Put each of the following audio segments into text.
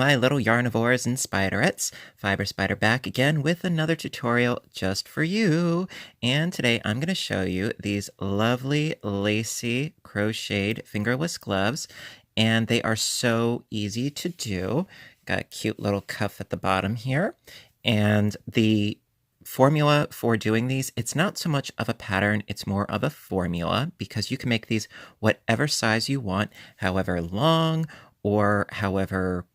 my little yarnivores and spiderets. Fiber Spider back again with another tutorial just for you. And today I'm going to show you these lovely lacy crocheted fingerless gloves. And they are so easy to do. Got a cute little cuff at the bottom here. And the formula for doing these, it's not so much of a pattern, it's more of a formula, because you can make these whatever size you want, however long or however,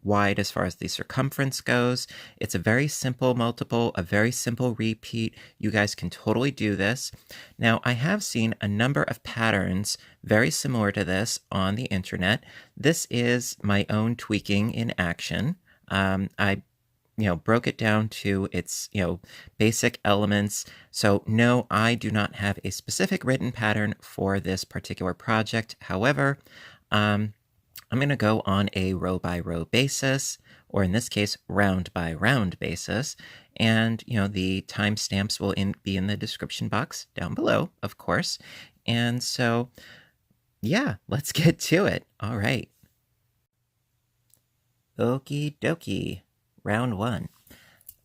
wide as far as the circumference goes. It's a very simple multiple, a very simple repeat. You guys can totally do this. Now, I have seen a number of patterns very similar to this on the internet. This is my own tweaking in action. I broke it down to its, basic elements. So no, I do not have a specific written pattern for this particular project. However, I'm going to go on a row by row basis, or in this case, round by round basis. And, the timestamps will be in the description box down below, of course. And so, yeah, let's get to it. All right. Okie dokie. Round one.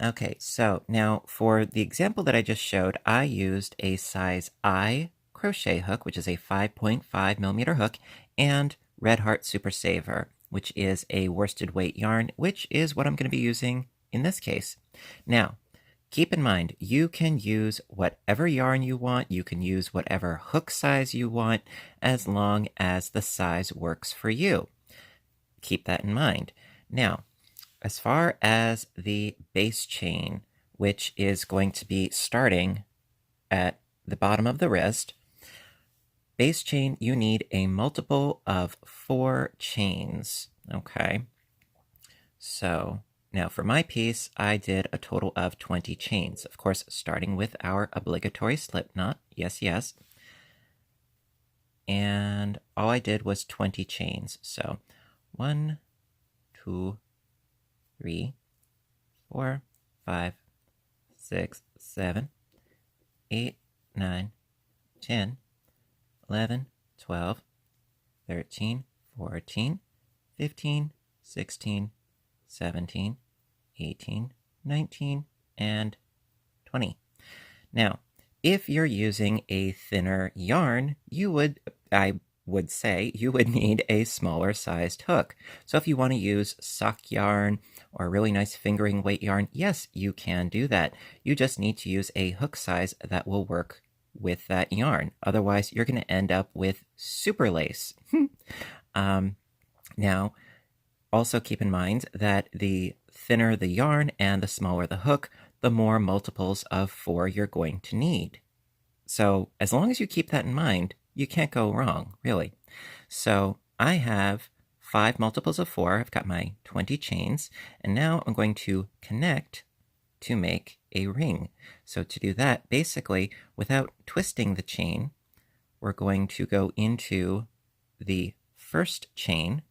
Okay, so now for the example that I just showed, I used a size I crochet hook, which is a 5.5 millimeter hook, and Red Heart Super Saver, which is a worsted weight yarn, which is what I'm going to be using in this case. Now, keep in mind, you can use whatever yarn you want, you can use whatever hook size you want, as long as the size works for you. Keep that in mind. Now, as far as the base chain, which is going to be starting at the bottom of the wrist, base chain, you need a multiple of 4 chains, okay? So now for my piece, I did a total of 20 chains, of course, starting with our obligatory slip knot, yes, and all I did was 20 chains, so 1, 2, 3, 4, 5, 6, 7, 8, 9, 10, 11, 12, 13, 14, 15, 16, 17, 18, 19, and 20. Now, if you're using a thinner yarn, I would say you would need a smaller sized hook. So if you want to use sock yarn or a really nice fingering weight yarn, yes, you can do that. You just need to use a hook size that will work with that yarn. Otherwise, you're going to end up with super lace. Now, also keep in mind that the thinner the yarn and the smaller the hook, the more multiples of 4 you're going to need. So as long as you keep that in mind, you can't go wrong, really. So I have 5 multiples of 4. I've got my 20 chains, and now I'm going to connect to make a ring. So to do that, basically, without twisting the chain, we're going to go into the first chain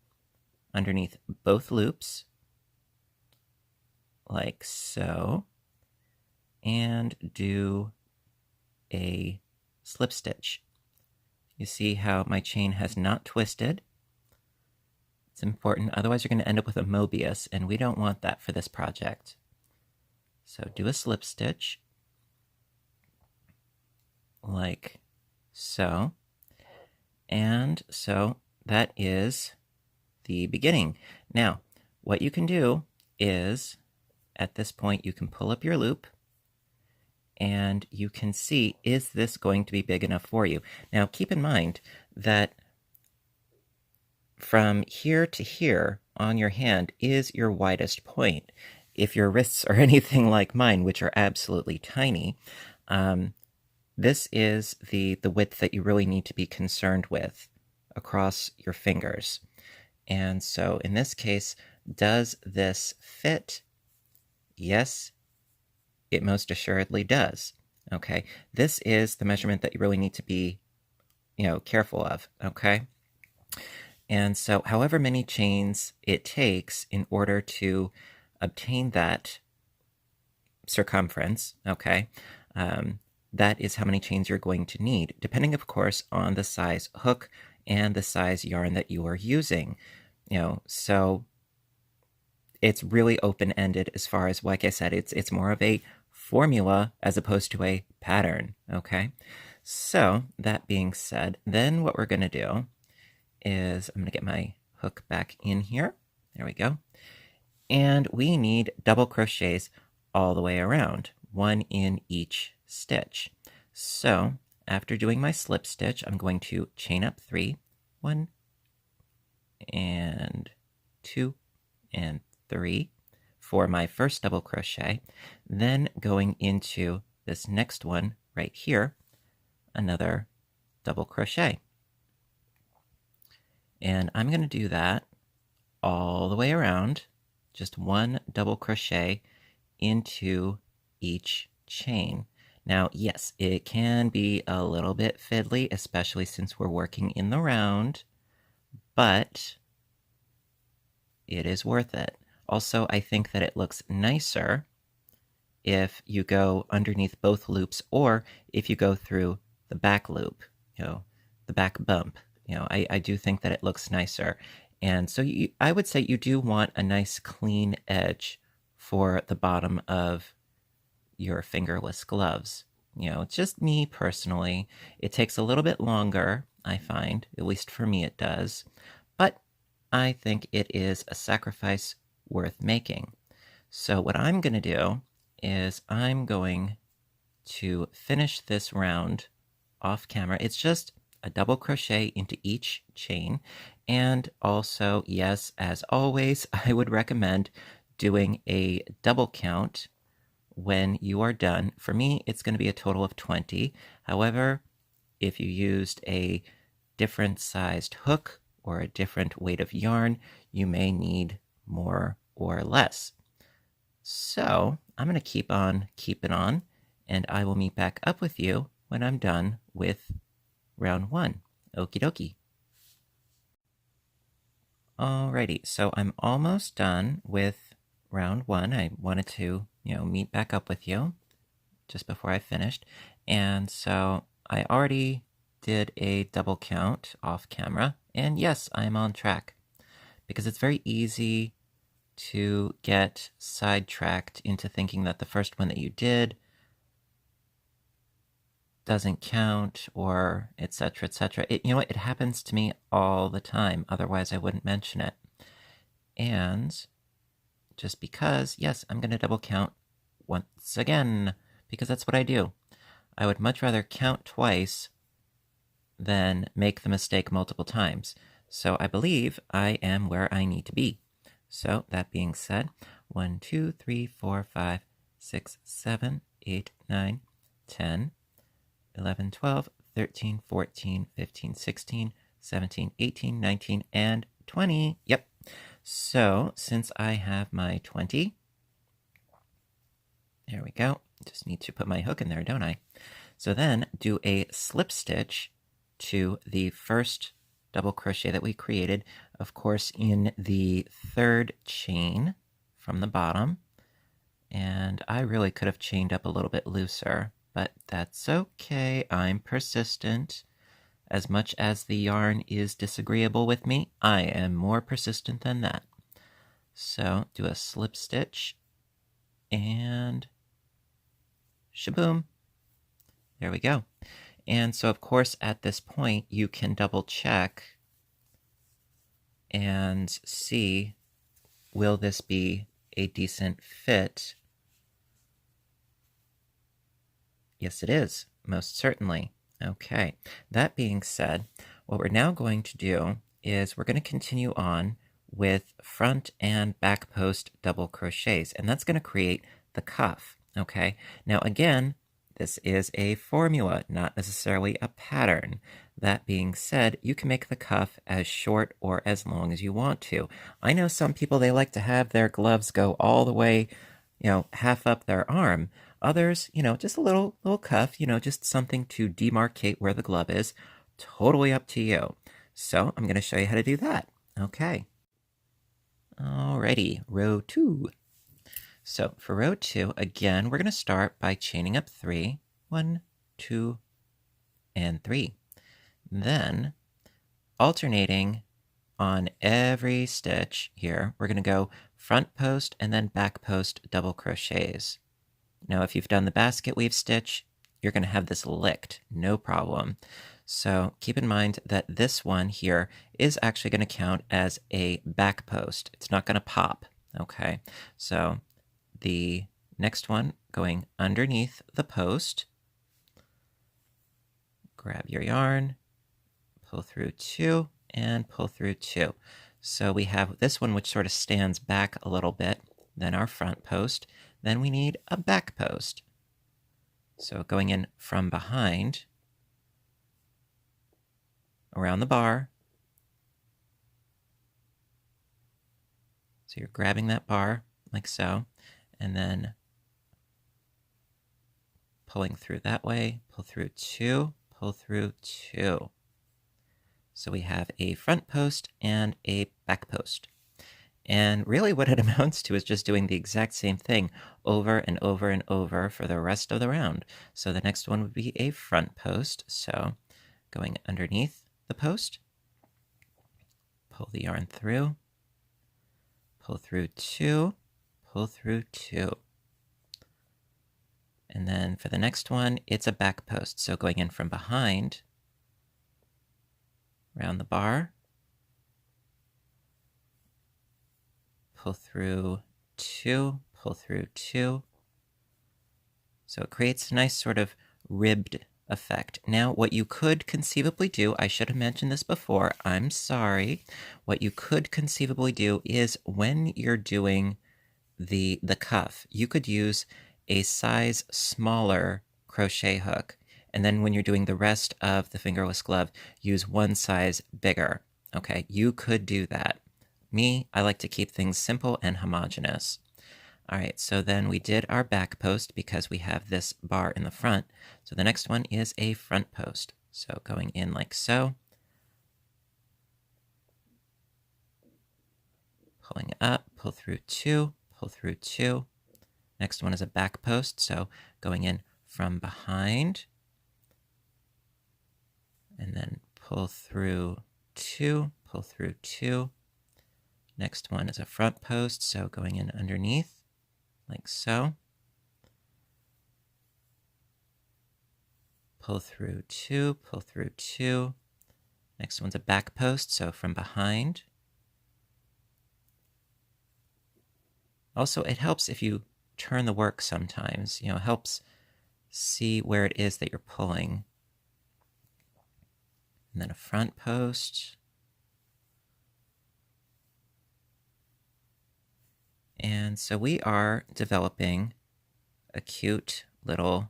underneath both loops, like so, and do a slip stitch. You see how my chain has not twisted? It's important, otherwise you're going to end up with a Mobius, and we don't want that for this project. So do a slip stitch, like so. And so that is the beginning. Now, what you can do is, at this point, you can pull up your loop, and you can see, is this going to be big enough for you? Now, keep in mind that from here to here on your hand is your widest point. If your wrists are anything like mine, which are absolutely tiny, this is the width that you really need to be concerned with across your fingers. And so in this case, does this fit? Yes, it most assuredly does. Okay, this is the measurement that you really need to be, careful of, okay? And so however many chains it takes in order to obtain that circumference, okay, that is how many chains you're going to need, depending, of course, on the size hook and the size yarn that you are using. So it's really open-ended as far as, like I said, it's more of a formula as opposed to a pattern, okay? So that being said, then what we're gonna do is I'm gonna get my hook back in here. There we go. And we need double crochets all the way around, one in each stitch. So after doing my slip stitch, I'm going to chain up 3, 1 and 2 and 3 for my first double crochet. Then going into this next one right here, another double crochet. And I'm going to do that all the way around, just one double crochet into each chain. Now, yes, it can be a little bit fiddly, especially since we're working in the round, but it is worth it. Also, I think that it looks nicer if you go underneath both loops or if you go through the back loop, the back bump. I do think that it looks nicer. And so I would say you do want a nice clean edge for the bottom of your fingerless gloves. It's just me personally. It takes a little bit longer, I find, at least for me it does, but I think it is a sacrifice worth making. So what I'm going to do is I'm going to finish this round off camera. It's just a double crochet into each chain. And also, yes, as always, I would recommend doing a double count when you are done. For me, it's going to be a total of 20. However, if you used a different sized hook or a different weight of yarn, you may need more or less. So I'm going to keep on keeping on, and I will meet back up with you when I'm done with round 1. Okie dokie. Alrighty, so I'm almost done with round 1. I wanted to, meet back up with you just before I finished. And so I already did a double count off camera, and yes, I'm on track because it's very easy to get sidetracked into thinking that the first one that you did doesn't count, or etc., etc. It happens to me all the time. Otherwise, I wouldn't mention it. And just because, yes, I'm going to double count once again, because that's what I do. I would much rather count twice than make the mistake multiple times. So I believe I am where I need to be. So that being said, 1, 2, 3, 4, 5, 6, 7, 8, 9, 10, 11, 12, 13, 14, 15, 16, 17, 18, 19, and 20. Yep. So since I have my 20, there we go. Just need to put my hook in there, don't I? So then do a slip stitch to the first double crochet that we created, of course, in the third chain from the bottom. And I really could have chained up a little bit looser, but that's okay. I'm persistent. As much as the yarn is disagreeable with me, I am more persistent than that. So do a slip stitch and shaboom. There we go. And so, of course, at this point, you can double check and see, will this be a decent fit? Yes, it is, most certainly. Okay, that being said, what we're now going to do is we're going to continue on with front and back post double crochets, and that's going to create the cuff. Okay, now again, this is a formula, not necessarily a pattern. That being said, you can make the cuff as short or as long as you want to. I know some people, they like to have their gloves go all the way, half up their arm. Others, just a little cuff, just something to demarcate where the glove is. Totally up to you. So I'm going to show you how to do that. Okay. Alrighty, row 2. So for row 2, again, we're going to start by chaining up 3. 1, 2, and 3. Then, alternating on every stitch here, we're going to go front post and then back post double crochets. Now, if you've done the basket weave stitch, you're going to have this licked, no problem. So keep in mind that this one here is actually going to count as a back post. It's not going to pop, okay? So the next one going underneath the post, grab your yarn, pull through 2, and pull through 2. So we have this one which sort of stands back a little bit, then our front post, then we need a back post. So going in from behind, around the bar. So you're grabbing that bar like so, and then pulling through that way, pull through 2, pull through 2. So we have a front post and a back post. And really what it amounts to is just doing the exact same thing over and over and over for the rest of the round. So the next one would be a front post. So going underneath the post, pull the yarn through, pull through 2, pull through 2. And then for the next one, it's a back post. So going in from behind, around the bar, pull through 2, pull through 2. So it creates a nice sort of ribbed effect. Now, what you could conceivably do, I should have mentioned this before, I'm sorry. What you could conceivably do is when you're doing the cuff, you could use a size smaller crochet hook. And then when you're doing the rest of the fingerless glove, use one size bigger. Okay, you could do that. Me, I like to keep things simple and homogeneous. All right, so then we did our back post because we have this bar in the front. So the next one is a front post. So going in like so. Pulling up, pull through 2, pull through 2. Next one is a back post, so going in from behind. And then pull through 2, pull through 2. Next one is a front post, so going in underneath, like so. Pull through 2, pull through 2. Next one's a back post, so from behind. Also, it helps if you turn the work sometimes, it helps see where it is that you're pulling. And then a front post. And so we are developing a cute little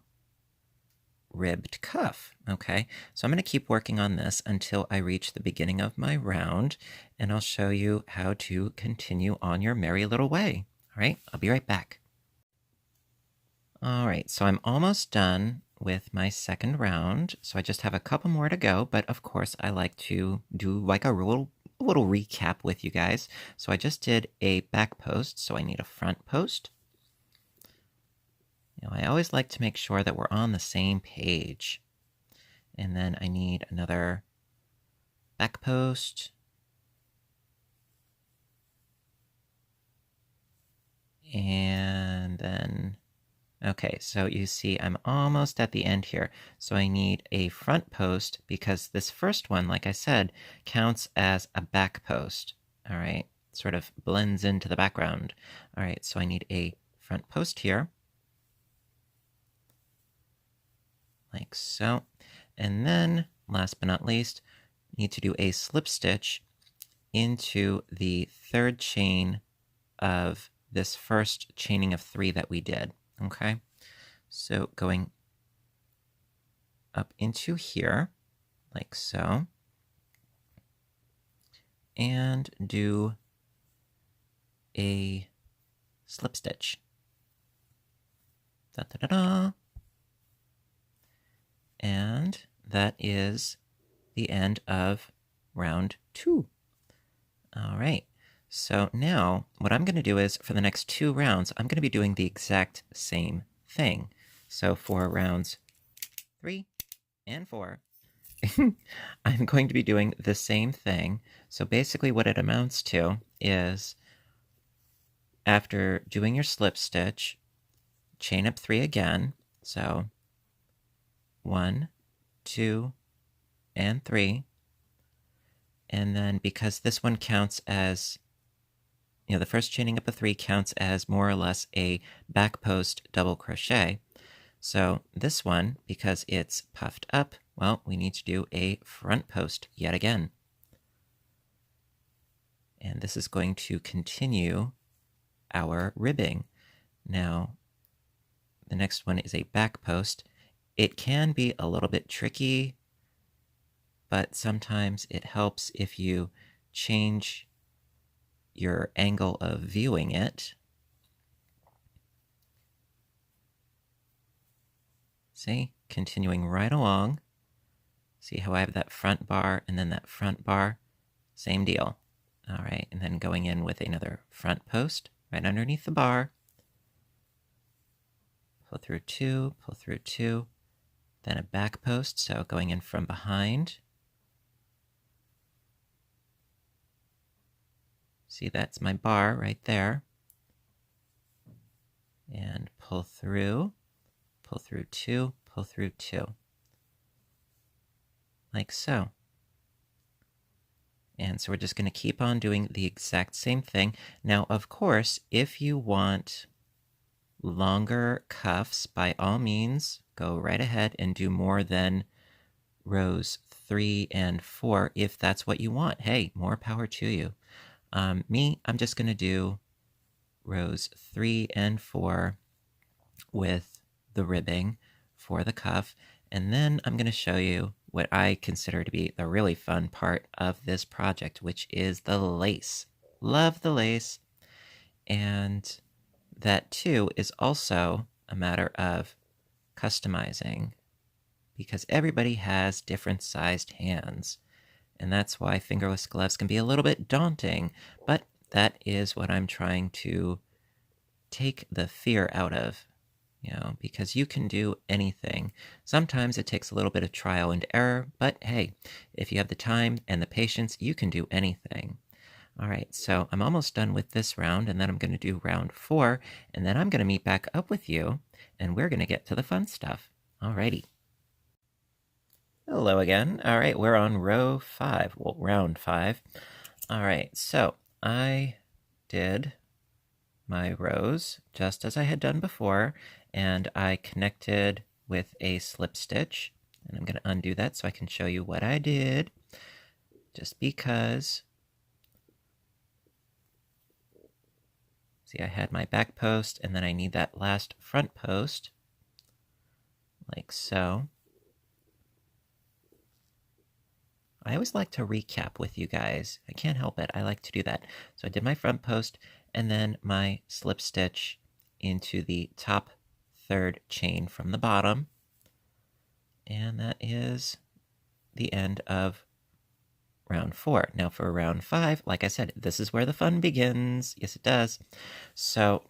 ribbed cuff, okay? So I'm going to keep working on this until I reach the beginning of my round, and I'll show you how to continue on your merry little way. All right, I'll be right back. All right, so I'm almost done with my second round, so I just have a couple more to go, but of course I like to do like a little recap with you guys. So I just did a back post, so I need a front post. I always like to make sure that we're on the same page. And then I need another back post. And then, okay, so you see I'm almost at the end here. So I need a front post because this first one, like I said, counts as a back post. All right, sort of blends into the background. All right, so I need a front post here. Like so. And then, last but not least, need to do a slip stitch into the third chain of this first chaining of 3 that we did, okay? So going up into here, like so, and do a slip stitch. Da-da-da-da. And that is the end of round 2. All right. So now what I'm going to do is for the next 2 rounds, I'm going to be doing the exact same thing. So for rounds 3 and 4, I'm going to be doing the same thing. So basically what it amounts to is after doing your slip stitch, chain up 3 again. So 1, 2, and 3. And then because this one counts as, the first chaining up of 3 counts as more or less a back post double crochet. So this one, because it's puffed up, well, we need to do a front post yet again. And this is going to continue our ribbing. Now, the next one is a back post. It can be a little bit tricky, but sometimes it helps if you change your angle of viewing it. See, continuing right along. See how I have that front bar and then that front bar? Same deal. All right, and then going in with another front post right underneath the bar. Pull through 2, pull through 2, then a back post, so going in from behind. See, that's my bar right there. And pull through 2, pull through 2. Like so. And so we're just going to keep on doing the exact same thing. Now, of course, if you want longer cuffs, by all means, go right ahead and do more than rows 3 and 4 if that's what you want. Hey, more power to you. I'm just going to do rows 3 and 4 with the ribbing for the cuff, and then I'm going to show you what I consider to be the really fun part of this project, which is the lace. Love the lace, and that too is also a matter of customizing, because everybody has different sized hands, and that's why fingerless gloves can be a little bit daunting, but that is what I'm trying to take the fear out of, because you can do anything. Sometimes it takes a little bit of trial and error, but hey, if you have the time and the patience, you can do anything. All right, so I'm almost done with this round, and then I'm going to do round 4, and then I'm going to meet back up with you, and we're going to get to the fun stuff. All righty. Hello again. All right, we're on row 5, well, round 5. All right, so I did my rows just as I had done before, and I connected with a slip stitch, and I'm going to undo that so I can show you what I did, just because. See, I had my back post, and then I need that last front post, like so. I always like to recap with you guys. I can't help it. I like to do that. So I did my front post, and then my slip stitch into the top third chain from the bottom. And that is the end of round 4. Now for round 5, like I said, this is where the fun begins. Yes, it does. So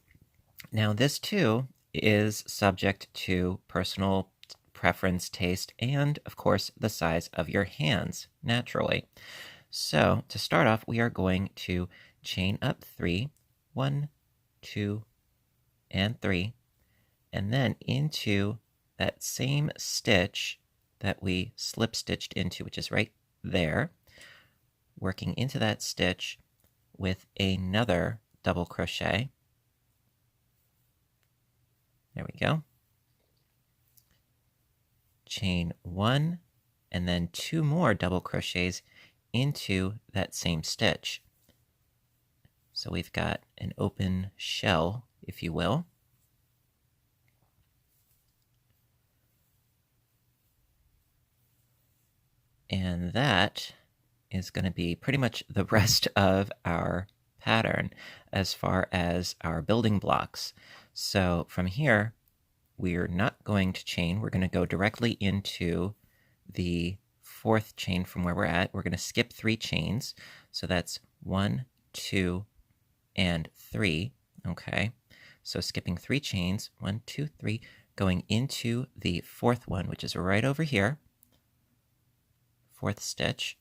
now this too is subject to personal preference, taste, and of course the size of your hands, naturally. So to start off, we are going to chain up 3, 1, 2, and 3, and then into that same stitch that we slip stitched into, which is right there, working into that stitch with another double crochet. There we go. Chain 1, and then 2 more double crochets into that same stitch. So we've got an open shell, if you will. And that is going to be pretty much the rest of our pattern as far as our building blocks. So from here, we're not going to chain. We're going to go directly into the 4th chain from where we're at. We're going to skip 3 chains. So that's 1, 2, and 3. Okay. So skipping 3 chains, 1, 2, 3, going into the 4th one, which is right over here. 4th stitch,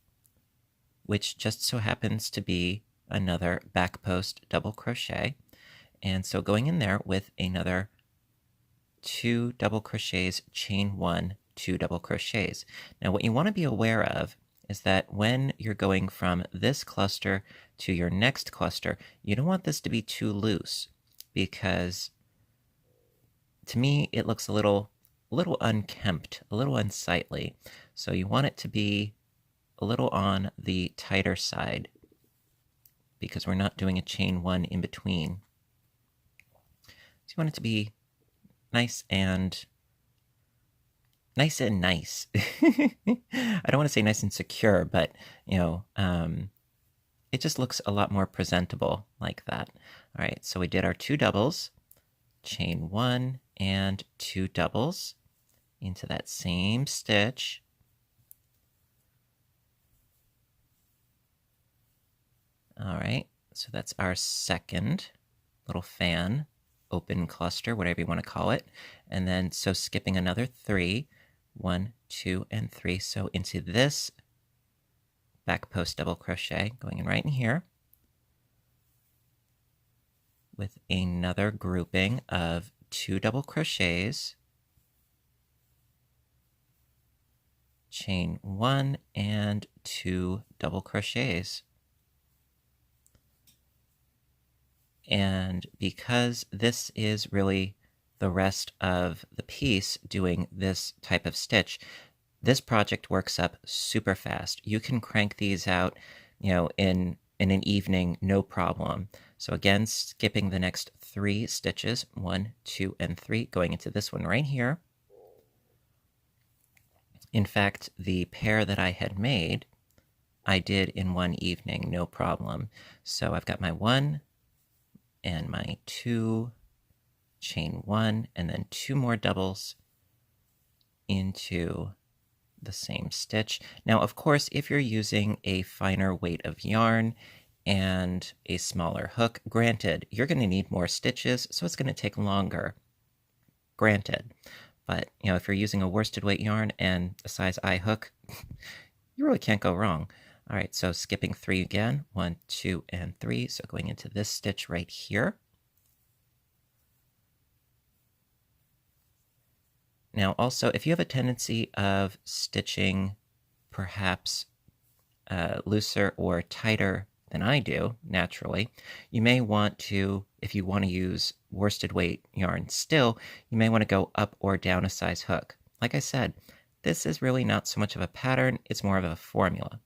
which just so happens to be another back post double crochet. And so going in there with another 2 double crochets, chain 1, 2 double crochets. Now what you want to be aware of is that when you're going from this cluster to your next cluster, you don't want this to be too loose, because to me it looks a little unkempt, a little unsightly. So you want it to be a little on the tighter side, because we're not doing a chain 1 in between. So you want it to be nice and nice. I don't want to say nice and secure, but it just looks a lot more presentable like that. All right, so we did our 2 doubles, chain 1 and 2 doubles into that same stitch. All right, so that's our second little fan, open cluster, whatever you want to call it. And then, so skipping another 3, 1, 2, and 3. So into this back post double crochet, going in right in here with another grouping of 2 double crochets, chain 1 and 2 double crochets. And because this is really the rest of the piece doing this type of stitch, this project works up super fast. You can crank these out, in an evening, no problem. So again, skipping the next 3 stitches, 1, 2, and 3, going into this one right here. In fact, the pair that I had made, I did in one evening, no problem. So I've got my 1 and my 2, chain 1, and then 2 more doubles into the same stitch. Now, of course, if you're using a finer weight of yarn and a smaller hook, granted, you're going to need more stitches, so it's going to take longer, granted. But, if you're using a worsted weight yarn and a size I hook, you really can't go wrong. All right, so skipping 3 again, 1, 2, and 3. So going into this stitch right here. Now, also, if you have a tendency of stitching perhaps looser or tighter than I do, naturally, you may want to, if you want to use worsted weight yarn still, you may want to go up or down a size hook. Like I said, this is really not so much of a pattern, it's more of a formula.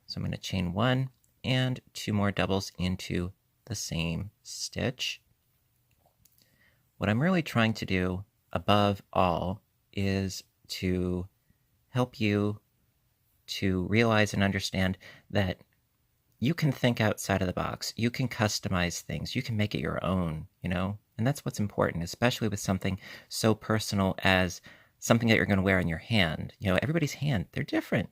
So I'm going to chain 1 and 2 more doubles into the same stitch. What I'm really trying to do above all is to help you to realize and understand that you can think outside of the box. You can customize things. You can make it your own, and that's what's important, especially with something so personal as something that you're going to wear on your hand. Everybody's hand, they're different,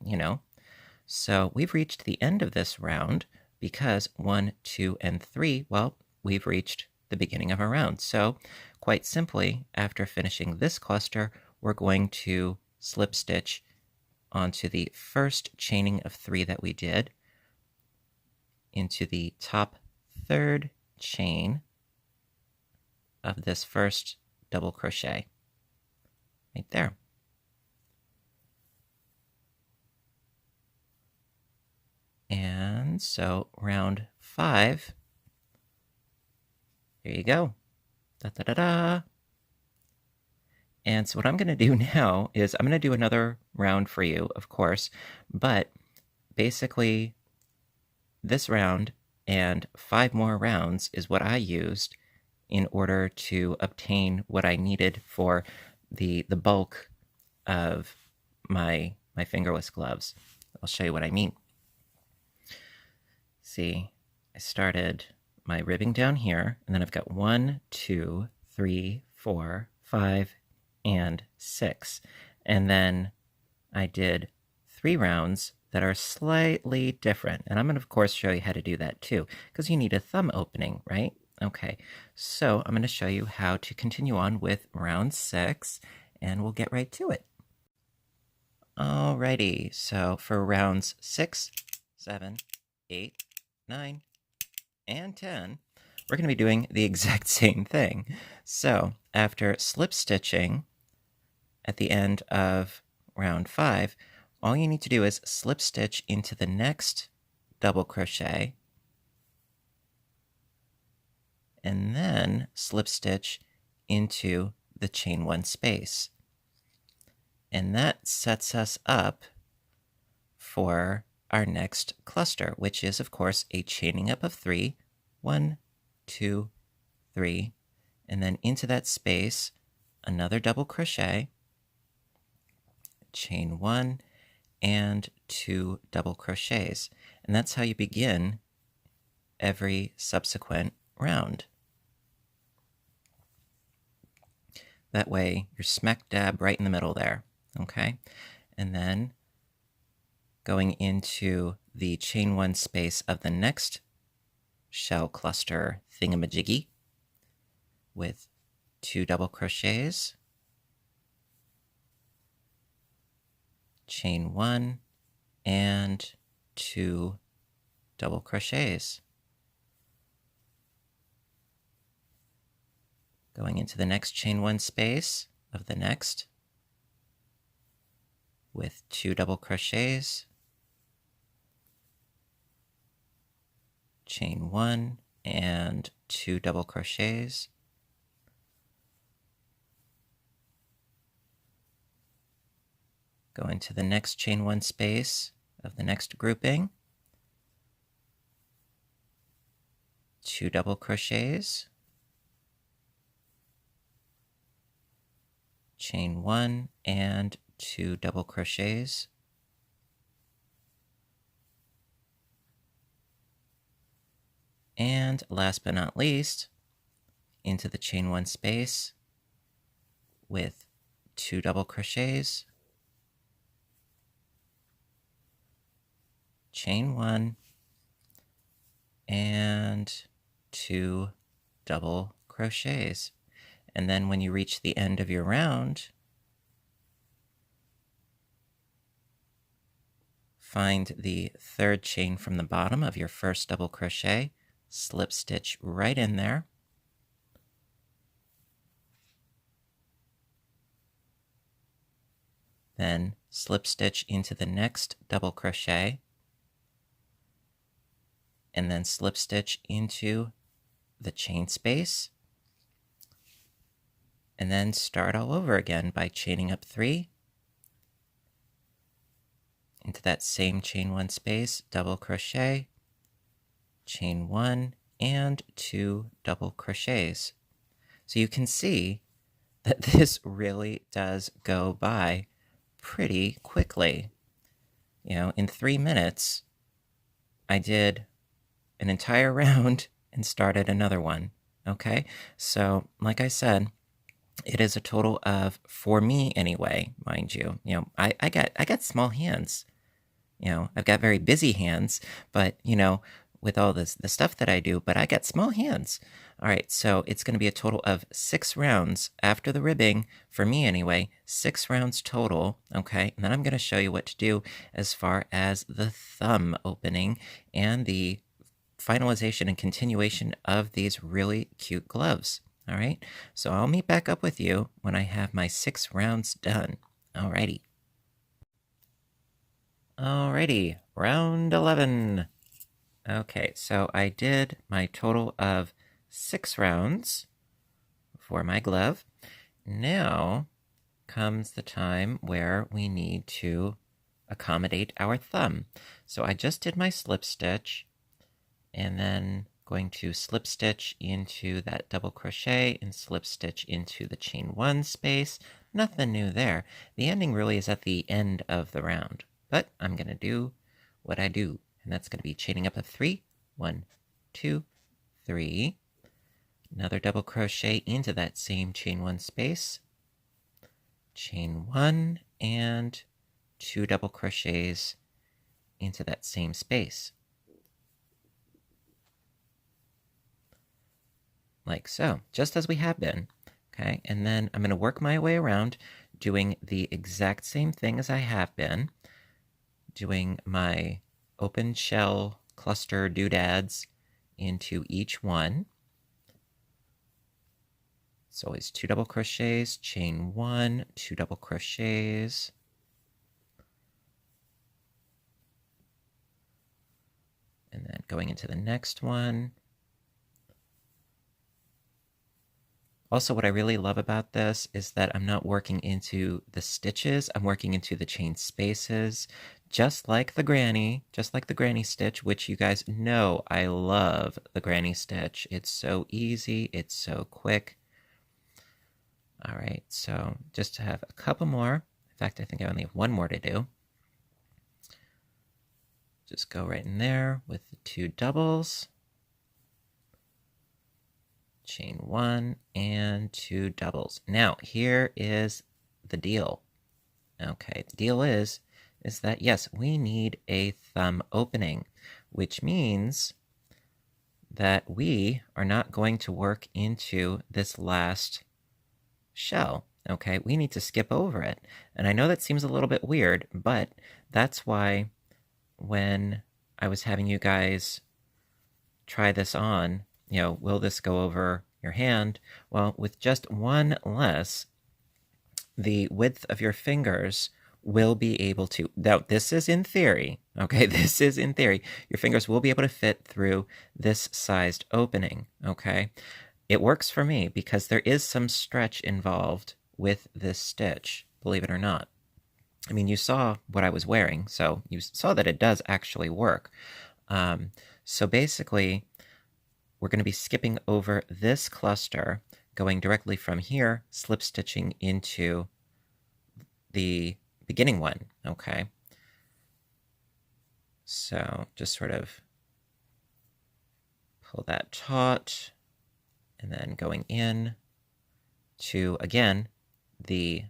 So we've reached the end of this round because 1, 2, and 3, well, we've reached the beginning of our round. So quite simply, after finishing this cluster, we're going to slip stitch onto the first chaining of 3 that we did into the top 3rd chain of this first double crochet right there. And so round 5, there you go. Da, da, da, da. And so what I'm going to do now is I'm going to do another round for you, of course, but basically this round and 5 more rounds is what I used in order to obtain what I needed for the bulk of my fingerless gloves. I'll show you what I mean. See, I started my ribbing down here, and then I've got 1, 2, 3, 4, 5, and 6. And then I did 3 rounds that are slightly different. And I'm going to, of course, show you how to do that too, because you need a thumb opening, right? Okay, so I'm going to show you how to continue on with round 6, and we'll get right to it. Alrighty, so for rounds 6, 7, 8, 9, and 10, we're going to be doing the exact same thing. So after slip stitching at the end of round 5, all you need to do is slip stitch into the next double crochet and then slip stitch into the chain 1 space. And that sets us up for our next cluster, which is, of course, a chaining up of 3. 1, 2, 3. And then into that space, another double crochet, chain 1, and 2 double crochets. And that's how you begin every subsequent round. That way, you're smack dab right in the middle there, okay? And then going into the chain 1 space of the next shell cluster thingamajiggy with 2 double crochets, chain 1, and 2 double crochets. Going into the next chain 1 space of the next with 2 double crochets, chain 1, and 2 double crochets. Go into the next chain 1 space of the next grouping, 2 double crochets, chain 1, and 2 double crochets. And last but not least, into the chain 1 space with 2 double crochets, chain 1, and 2 double crochets. And then when you reach the end of your round, find the third chain from the bottom of your first double crochet, slip stitch right in there, then slip stitch into the next double crochet, and then slip stitch into the chain space, and then start all over again by chaining up 3 into that same chain 1 space, double crochet, chain 1, and 2 double crochets. So you can see that this really does go by pretty quickly. You know, in 3 minutes, I did an entire round and started another one. Okay, so like I said, it is a total of, for me anyway, mind you, I got small hands. I've got very busy hands, but with all the stuff that I do, but I got small hands. All right, so it's going to be a total of 6 rounds after the ribbing, for me anyway, 6 rounds total, okay? And then I'm going to show you what to do as far as the thumb opening and the finalization and continuation of these really cute gloves, all right? So I'll meet back up with you when I have my 6 rounds done. Alrighty. Alrighty, round 11. Okay, so I did my total of 6 rounds for my glove. Now comes the time where we need to accommodate our thumb. So I just did my slip stitch, and then going to slip stitch into that double crochet and slip stitch into the chain 1 space. Nothing new there. The ending really is at the end of the round, but I'm going to do what I do, and that's going to be chaining up of 3. 1, 2, 3. Another double crochet into that same chain 1 space, chain 1, and 2 double crochets into that same space. Like so, just as we have been, okay? And then I'm going to work my way around doing the exact same thing as I have been, doing my open shell cluster doodads into each one, It's always 2 double crochets, chain 1, 2 double crochets. And then going into the next one. Also, what I really love about this is that I'm not working into the stitches, I'm working into the chain spaces, just like the granny stitch, which you guys know I love the granny stitch. It's so easy, it's so quick. All right, so just to have a couple more. In fact, I think I only have one more to do. Just go right in there with the 2 doubles. Chain 1 and 2 doubles. Now, here is the deal. Okay, the deal is that, yes, we need a thumb opening, which means that we are not going to work into this last shell. Okay, we need to skip over it. And I know that seems a little bit weird, but that's why when I was having you guys try this on, will this go over your hand? Well, with just one less, the width of your fingers will be able to, now this is in theory, okay, this is in theory, your fingers will be able to fit through this sized opening, okay? It works for me because there is some stretch involved with this stitch, believe it or not. I mean, you saw what I was wearing, so you saw that it does actually work. So basically, we're going to be skipping over this cluster, going directly from here, slip stitching into the beginning one, okay? So just sort of pull that taut, and then going in to, again, the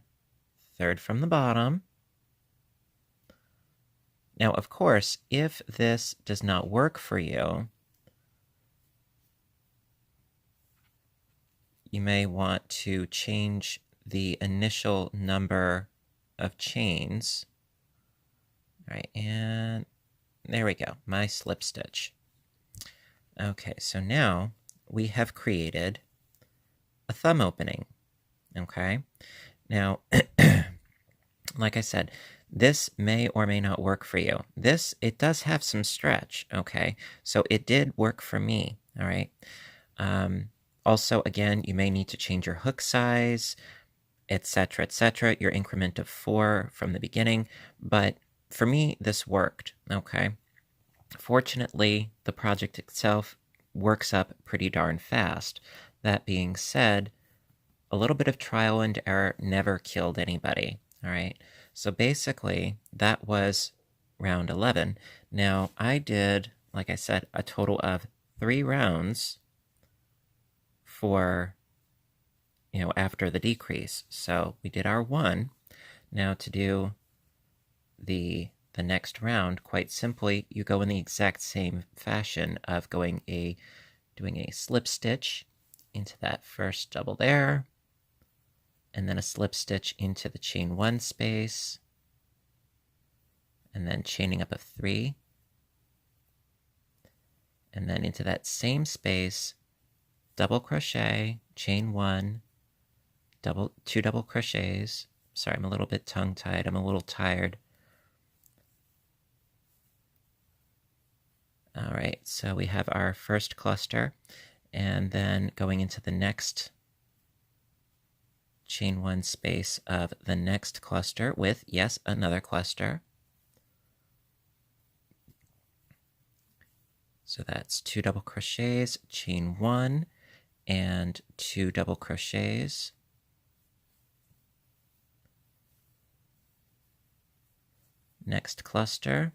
third from the bottom. Now, of course, if this does not work for you, you may want to change the initial number of chains. All right, and there we go, my slip stitch. Okay, so now we have created a thumb opening, okay? Now, like I said, this may or may not work for you. It does have some stretch, okay? So it did work for me, all right? Also, again, you may need to change your hook size, etc., your increment of 4 from the beginning, but for me, this worked, okay? Fortunately, the project itself works up pretty darn fast. That being said, a little bit of trial and error never killed anybody, all right? So basically, that was round 11. Now, I did, like I said, a total of 3 rounds for, after the decrease. So we did our 1. Now to do the next round, quite simply, you go in the exact same fashion of doing a slip stitch into that first double there, and then a slip stitch into the chain 1 space, and then chaining up a 3, and then into that same space, double crochet, chain 1, 2 double crochets. Sorry, I'm a little bit tongue-tied, I'm a little tired. All right, so we have our first cluster, and then going into the next chain 1 space of the next cluster with, yes, another cluster. So that's 2 double crochets, chain 1, and 2 double crochets. Next cluster,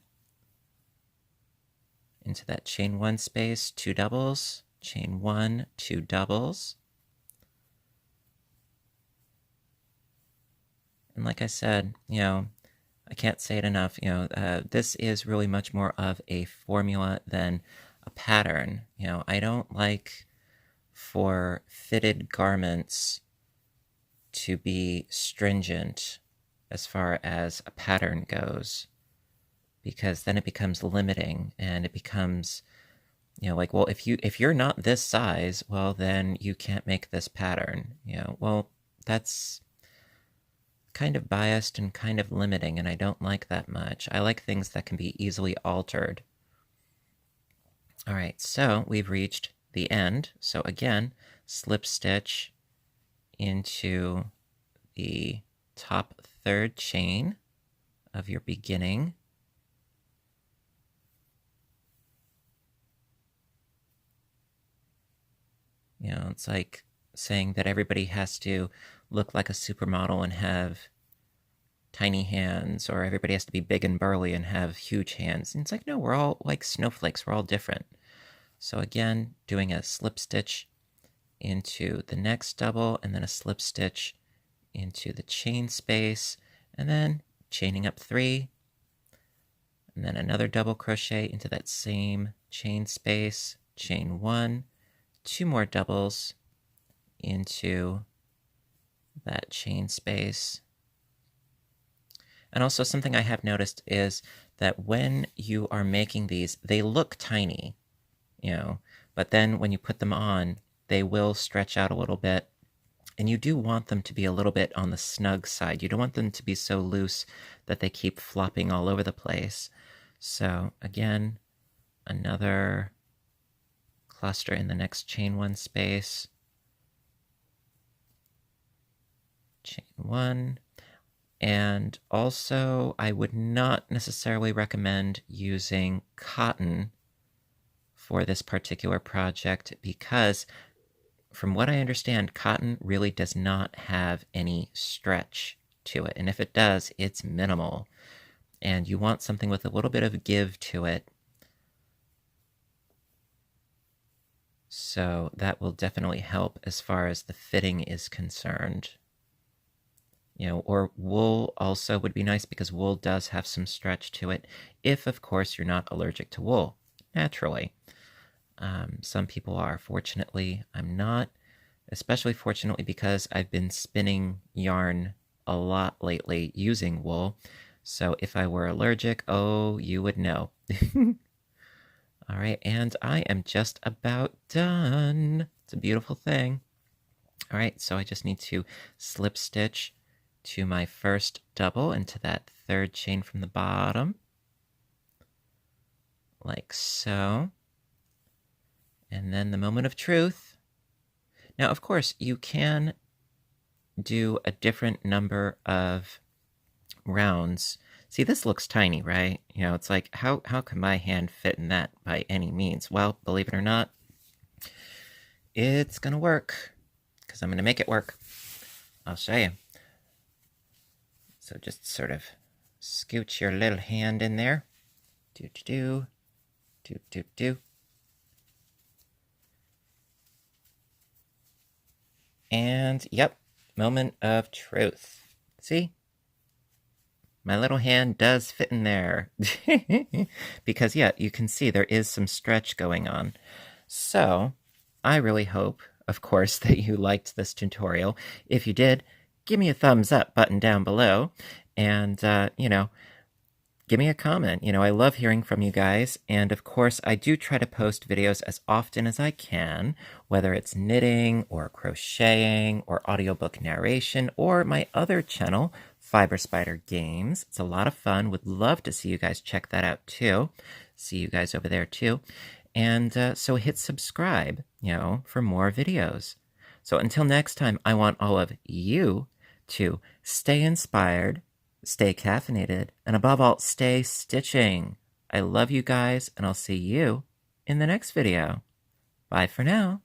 into that chain 1 space, 2 doubles, chain 1, 2 doubles. And like I said, I can't say it enough, this is really much more of a formula than a pattern. I don't like for fitted garments to be stringent as far as a pattern goes, because then it becomes limiting and it becomes, You know, like, well, if you're not this size, well, then you can't make this pattern. You know, well, that's kind of biased and kind of limiting, and I don't like that much. I like things that can be easily altered. All right, so we've reached the end. So again, slip stitch into the top third chain of your beginning. You know, it's like saying that everybody has to look like a supermodel and have tiny hands, or everybody has to be big and burly and have huge hands. And it's like, no, we're all like snowflakes. We're all different. So again, doing a slip stitch into the next double, and then a slip stitch into the chain space, and then chaining up 3, and then another double crochet into that same chain space, chain 1, 2 more doubles into that chain space. And also something I have noticed is that when you are making these, they look tiny, you know, but then when you put them on, they will stretch out a little bit. And you do want them to be a little bit on the snug side. You don't want them to be so loose that they keep flopping all over the place. So again, another cluster in the next chain 1 space. Chain 1. And also, I would not necessarily recommend using cotton for this particular project because, from what I understand, cotton really does not have any stretch to it. And if it does, it's minimal. And you want something with a little bit of give to it. So that will definitely help as far as the fitting is concerned. You know, or wool also would be nice because wool does have some stretch to it, if, of course, you're not allergic to wool, naturally. Some people are. Fortunately, I'm not, especially fortunately because I've been spinning yarn a lot lately using wool. So if I were allergic, oh, you would know. All right, and I am just about done. It's a beautiful thing. All right, so I just need to slip stitch to my first double into that third chain from the bottom, like so. And then the moment of truth. Now, of course, you can do a different number of rounds. See, this looks tiny, right? You know, it's like, how can my hand fit in that by any means? Well, believe it or not, it's gonna work, because I'm gonna make it work. I'll show you. So just sort of scooch your little hand in there. Do. And, yep, moment of truth. See? My little hand does fit in there. Because, yeah, you can see there is some stretch going on. So, I really hope, of course, that you liked this tutorial. If you did, give me a thumbs up button down below. And, you know, give me a comment. You know, I love hearing from you guys. And of course, I do try to post videos as often as I can, whether it's knitting or crocheting or audiobook narration or my other channel, Fiber Spider Games. It's a lot of fun. Would love to see you guys check that out too. See you guys over there too. And so hit subscribe, you know, for more videos. So until next time, I want all of you to stay inspired, stay caffeinated, and above all, stay stitching. I love you guys, and I'll see you in the next video. Bye for now.